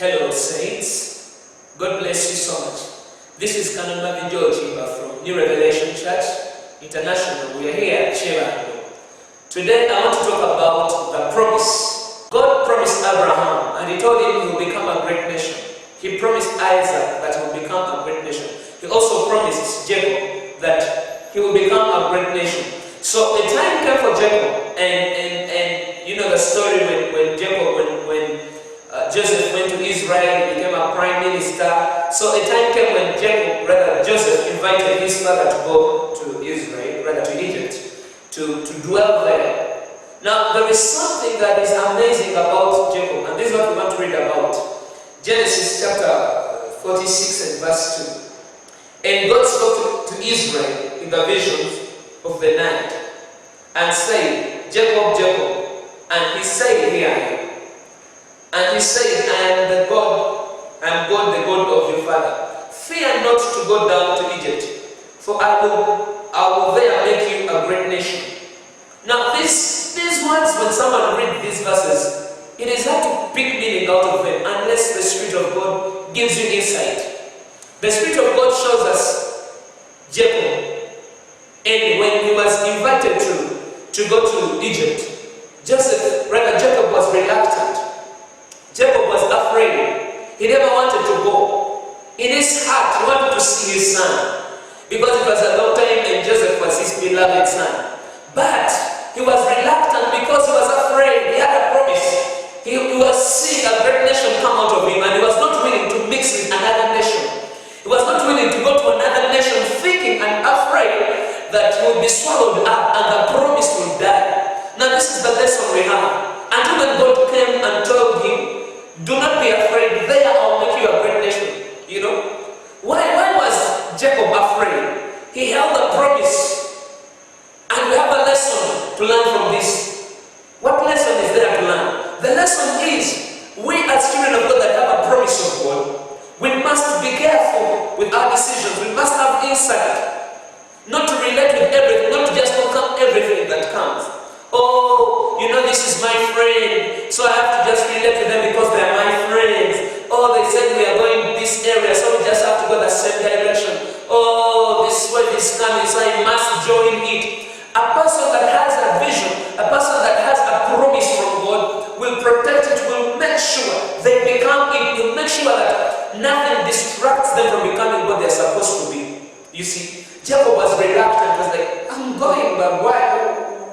Hello saints, God bless you so much. This is Canon Mavi Georgiba from New Revelation Church International. We are here at Chevron. Today I want to talk about the promise. God promised Abraham and he told him he will become a great nation. He promised Isaac that he will become a great nation. He also promised Jacob that he will become a great nation. So the time came for Jacob and you know the story when Jacob, when Joseph went to Israel, he became a prime minister. So a time came when Joseph invited his father to go to Israel, rather to Egypt, to dwell there. Now there is something that is amazing about Jacob, and this is what we want to read about. Genesis chapter 46 and verse 2. And God spoke to Israel in the visions of the night, and said, Jacob, Jacob. And he said, Here I am. And he said, I am God, the God of your father. Fear not to go down to Egypt, for I will there make you a great nation. Now these words, when someone reads these verses, it is hard to pick meaning out of them unless the Spirit of God gives you insight. The Spirit of God shows us Jacob, and when he was invited to go to Egypt, Jacob was reluctant. Jacob was afraid. He never wanted to go. In his heart, he wanted to see his son, because it was a long time and Joseph was his beloved son. But he was reluctant because he was afraid. He had a promise. He was seeing a great nation come out of him, and he was not willing to mix with another nation. He was not willing to go to another nation thinking and afraid that he would be swallowed up and the promise will die. Now this is the lesson we have. And when God came and told him, do not be afraid, there I'll make you a great nation. You know? Why was Jacob afraid? He held the promise. And we have a lesson to learn from this. What lesson is there to learn? The lesson is, we as children of God that have a promise of God, we must be careful with our decisions. We must have insight. Not to relate with everything, not to just welcome everything that comes. Oh, you know, this is my friend, so I have to just relate to them because they are my friends. Oh, they said we are going this area, so we just have to go the same direction. Oh, this way is coming, so I must join it. A person that has a vision, a person that has a promise from God, will protect it, will make sure they become it, will make sure that nothing distracts them from becoming what they're supposed to be. You see, Jacob was reluctant, was like, I'm going, but why?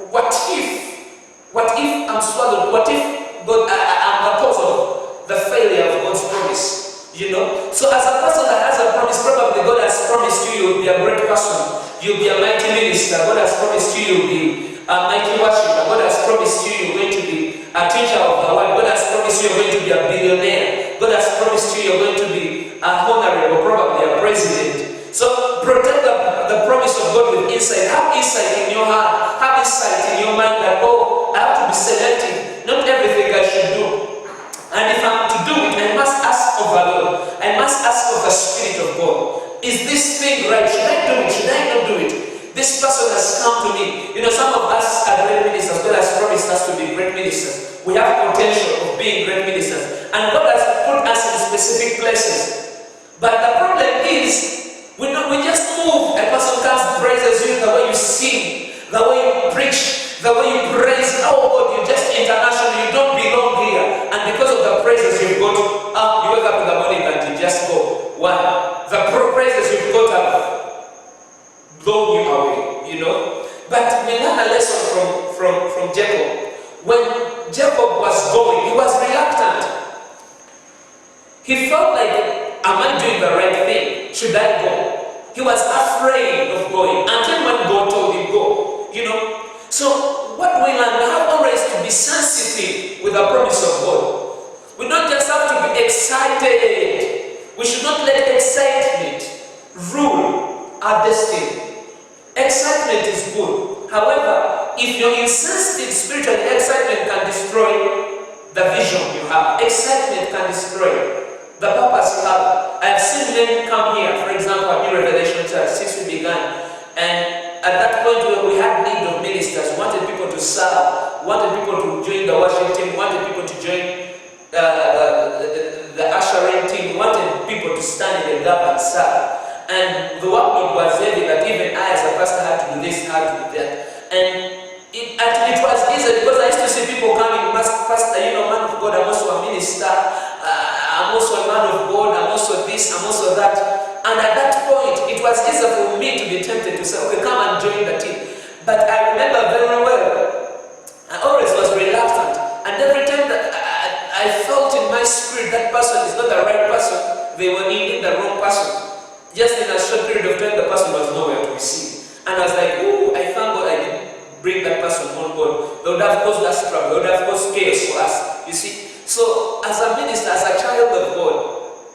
What if I'm swallowed? What if God, I'm the cause of the failure of God's promise? You know? So as a person that has a promise, probably God has promised you'll be a great person. You'll be a mighty minister. God has promised you'll be a mighty worshiper. God has promised you're going to be a teacher of the word. God has promised you're going to be a billionaire. God has promised you're going to be a honorable, probably a president. So protect the promise of God with insight. Have insight in your heart. Have insight in your mind that, oh, I have to be selective. Not everything I should do. And if I'm to do it, I must ask of the Lord. I must ask of the Spirit of God. Is this thing right? Should I do it? Should I not do it? This person has come to me. You know, some of us are great ministers. God has promised us to be great ministers. We have potential of being great ministers. And God has put us in specific places. But the problem is, we just move. A person comes and praises you, the way you sing, the way you preach, the way you praise. Oh God, you're just international, you don't belong here. And because of the praises you've got, you wake up in the morning and you just go, wow, the praises you've got have blown you away, you know. But we learn a lesson from Jacob. When Jacob was going, he was reluctant. He felt like, am I doing the right thing? Should I go? He was afraid of going until when God told him go, you know. So what we learn, we have always to be sensitive with the promise of God. We don't just have to be excited. We should not let excitement rule our destiny. Excitement is good. However, if you're insensitive spiritually, excitement can destroy the vision you have. Excitement can destroy the purpose you have. I have seen men come here, for example, at New Revelation Church, since we began. And at that point where we had need of ministers, wanted people to serve, wanted people to join the worship team, wanted people to join the the workload was heavy that even I as a pastor had to do this, had to do that. And it was easy because I used to see people coming, pastor, you know, man of God, I'm also a minister, I'm also a man of God, I'm also this, I'm also that. And at that point, it was easier for me to be tempted to say, okay, come and join the team. But I remember very well, I always was reluctant. And every time that I felt in my spirit that person is not the right person, they were in the wrong person. Just in a short period of time, the person was nowhere to be seen. And I was like, ooh, I thank God I didn't bring that person on board. They would have caused us trouble, they would have caused chaos for us. You see? So, as a minister, as a child of God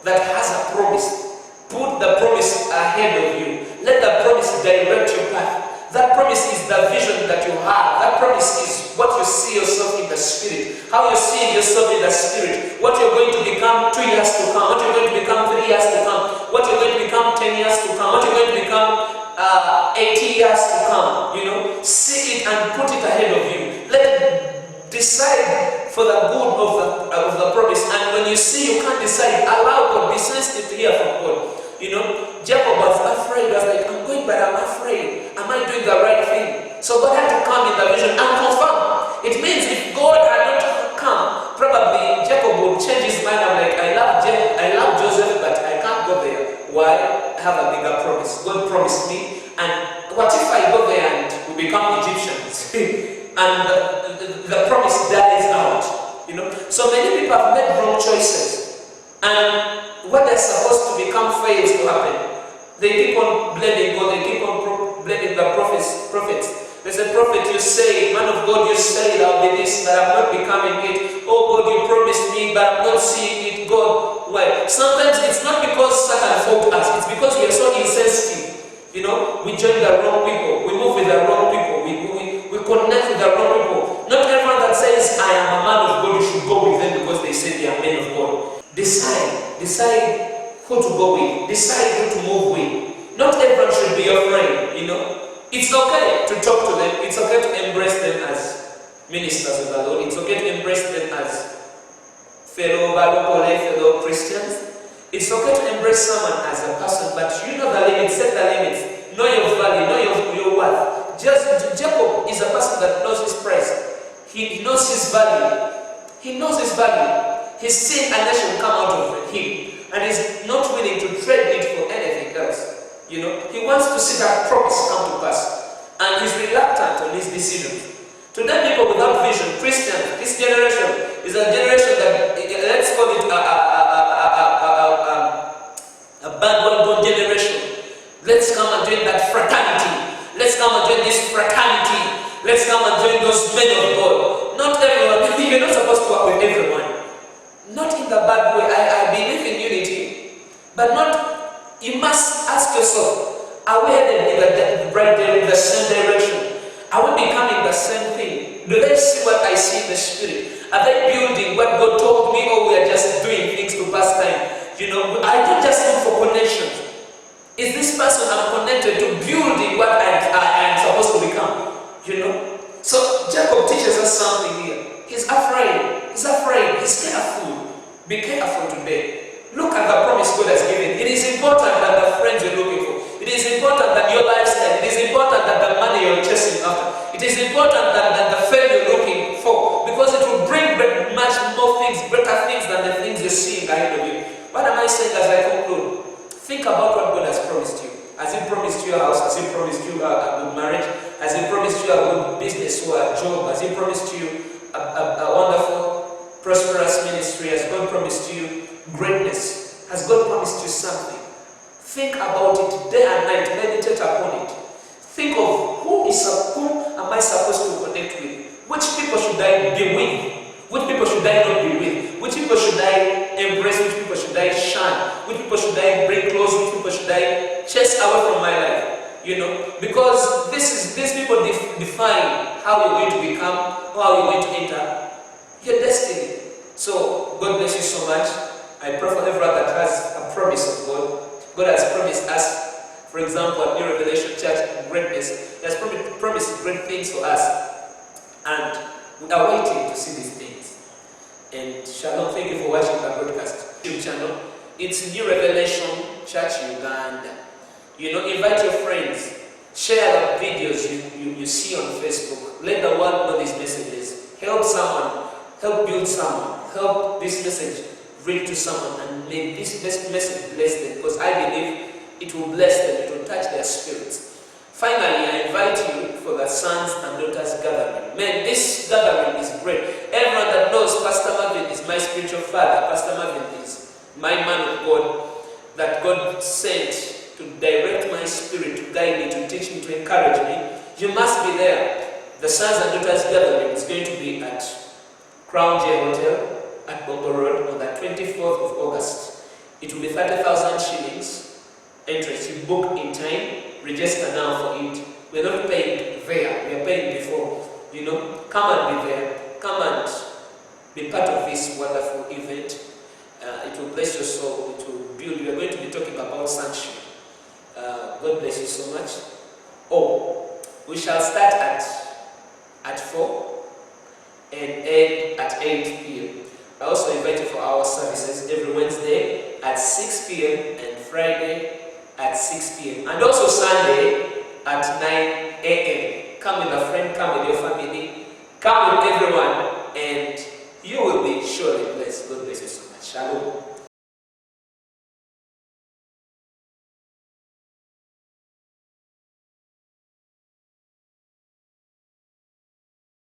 that has a promise, put the promise ahead of you. Let the promise direct your path. That promise is the vision that you have. That promise is what you see yourself in the spirit. How you see yourself in the spirit. What you're going to become 2 years to come. What you're going to become 3 years to come. What you're going to become 10 years to come. What you're going to become 80 years to come. You know, see it and put it ahead of you. Let it decide for the good of the promise. And when you see you can't decide, allow God. Be sensitive to hear from God. You know, Jacob was afraid. He was like, I'm going, but I'm afraid. Am I doing the right thing? So God had to come in the vision and confirm. It means if God had not come, probably Jacob would change his mind. I'm like, I love Joseph, but I can't go there. Why? I have a bigger promise. God promised me. And what if I go there and we become Egyptians? And the promise dies out. You know, so many people have made wrong choices. And what they're supposed to become fails to happen. They keep on blaming God, they keep on blaming the prophets. They say, prophet, you say, man of God, you say I'll be this, but I'm not becoming it. Oh God, you promised me, but I'm not seeing it. God, why? Sometimes it's not because Satan fought us, it's because we are so insensitive. You know, we join the wrong people, we move with the wrong people, we connect with the wrong people. Not everyone that says, I am a man of God, you should go with them because they say they are men of God. Decide who to go with. Decide who to move with. Not everyone should be your friend, you know. It's okay to talk to them. It's okay to embrace them as ministers of the Lord. It's okay to embrace them as fellow Christians. It's okay to embrace someone as a person, but you know the limits, set the limits. Know your value, know your worth. Jacob is a person that knows his price. He knows his value. He knows his value. He's seen a nation come out of him, and he's not willing to trade it for anything else. You know, he wants to see that promise come to pass, and he's reluctant on his decisions. Today, people without vision, Christians, this generation is a generation that, let's call it a bandwagon generation. Let's come and join that fraternity. Let's come and join this fraternity. Let's come and join those men of God. Not everyone. You're not supposed to work with everyone. Not in the bad way. I believe in unity, but not. You must ask yourself: are we headed in the same direction? Are we becoming the same thing? Do they see what I see in the spirit? Are they building what God told me, or we are just doing things to pass time? You know, I don't just look for connections. Is this person I'm connected to building what I am supposed to become? You know. So Jacob teaches us something here. He's afraid. He's afraid. He's careful. Be careful today. Look at the promise God has given. It is important that the friends you're looking for. It is important that your lifestyle. It is important that the money you're chasing after. It is important that the fame you're looking for. Because it will bring much more things, better things than the things you're seeing ahead of you. What am I saying as I conclude? Think about what God has promised you. Has He promised you a house? Has He promised you a good marriage? Has He promised you a good business or a job? Has He promised you a wonderful, prosperous ministry? Has God promised you greatness? Has God promised you something? Think about it day and night. Meditate upon it. Think of who am I supposed to connect with? Which people should I be with? Which people should I not be with? Which people should I embrace? Which people should I shun? Which people should I bring close? Which people should I chase away from my life? You know, because these people define how you're going to become, how you're going to enter your destiny. So God bless you so much. I pray for everyone that has a promise of God. God has promised us, for example, at New Revelation Church, greatness. He has promised great things for us, and we are waiting to see these things. And Shalom, thank you for watching the broadcast YouTube channel. It's New Revelation Church Uganda. Invite your friends. Share the videos you see on Facebook. Let the world know these messages. Help someone. Help build someone. Help this message reach to someone, and may this message bless them, because I believe it will bless them. It will touch their spirits. Finally, I invite you for the sons and daughters gathering. Man, this gathering is great. Everyone that knows Pastor Marvin is my spiritual father. Pastor Marvin is my man of God that God sent to direct my spirit, to guide me, to teach me, to encourage me. You must be there. The sons and daughters gathering is going to be at Crown J Hotel at Bongo Road on the 24th of August. It will be 30,000 shillings entrance. You book in time. Register now for it. We're not paying there, we are paying before. Come and be there. Come and be part of this wonderful event. It will bless your soul. It will build. We are going to be talking about sonship. God bless you so much. We shall start at 4 and end at 8 p.m. I also invite you for our services every Wednesday at 6 p.m. and Friday at 6 p.m. and also Sunday at 9 a.m. Come with a friend, come with your family, come with everyone, and you will be surely blessed. God bless you so much. Shalom.